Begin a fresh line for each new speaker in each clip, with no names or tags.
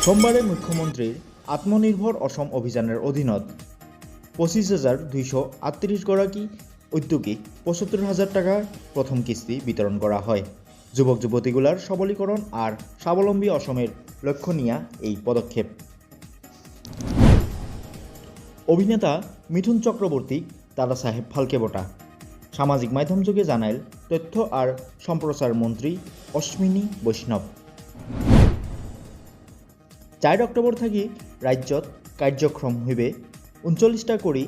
সোমবাৰে মুখ্যমন্ত্ৰীৰ আত্মনিৰ্ভৰ অসম অভিযানৰ অধীনত 25,238 গৰাকী উদ্যোগীক 75,000 টাকাৰ প্ৰথম কিস্তি বিতৰণ কৰা হয়। যুৱক যুৱতীগুলার সবলীকরণ আর স্বাবলম্বী অসমের লক্ষ্য নিয়া এই পদক্ষেপ। অভিনেতা মিথুন চক্রবর্তী দাদা সাহেব ফালকে বঁটা সামাজিক মাধ্যম যোগে জানাইল তথ্য আর সম্প্রচার মন্ত্রী অশ্বিনী বৈষ্ণৱ। 4 অক্টোবর থাকি রাজ্যত কার্যক্রম হইবে 39টা করি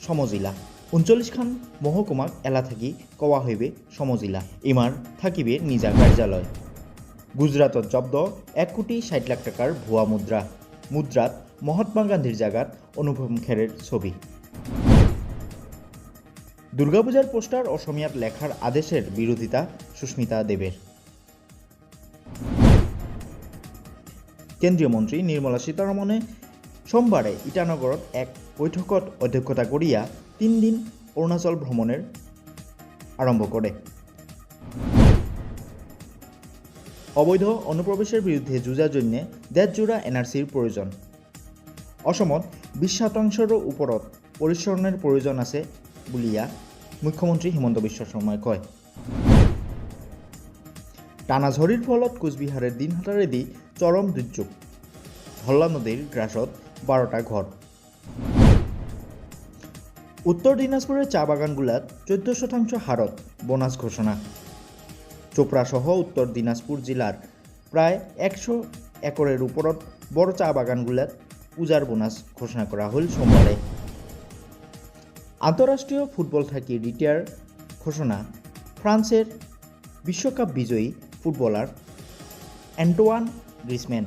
সমজিলা 39খান মহকুমাক এলা থাকি কওয়া হইবে সমজিলা। ইমার থাকিবে নিজা কার্যালয়। গুজরাটত জব্দ 1,60,00,000 টাকার ভুয়া মুদ্রাত মহাত্মা গান্ধীর জায়গাত অনুপম খেরের ছবি। দুর্গাপূজার পোস্টার অসমিয়াত লেখার আদেশের বিরোধিতা সুস্মিতা দেবের। কেন্দ্রীয় মন্ত্রী নির্মলা সীতারমণে সোমবারে ইটানগৰত এক বৈঠকত অধ্যক্ষতা করিয়া 3 দিন অরুণাচল ভ্রমণের আরম্ভ করে। অবৈধ অনুপ্রবেশের বিরুদ্ধে যুঁজাৰ জন্য দেশজোৰা এনআরসির প্রয়োজন। অসমত 20% ওপৰত পৰিসৰৰ প্রয়োজন আছে বুলিয়া মুখ্যমন্ত্রী হিমন্ত বিশ্ব শর্মাই কয়। টানা ঝড়ির ফলত কোচবিহারের দিনহাটারেদি চরম দুর্যোগ। ধল্লা নদীর গ্রাসত 12টা ঘর। উত্তর দিনাজপুরের চা বাগানগুলাত 14% হারত বোনাস ঘোষণা। চোপড়া সহ উত্তর দিনাজপুর জেলার প্রায় 100 একরের উপরত বড় চা বাগানগুলাত পূজার বোনাস ঘোষণা করা হল সোমবারে। আন্তঃরাষ্ট্রীয় ফুটবল থাকি রিটায়ার ঘোষণা ফ্রান্সের বিশ্বকাপ বিজয়ী ফুটবলার অ্যান্টোয়ান গ্রিজম্যান।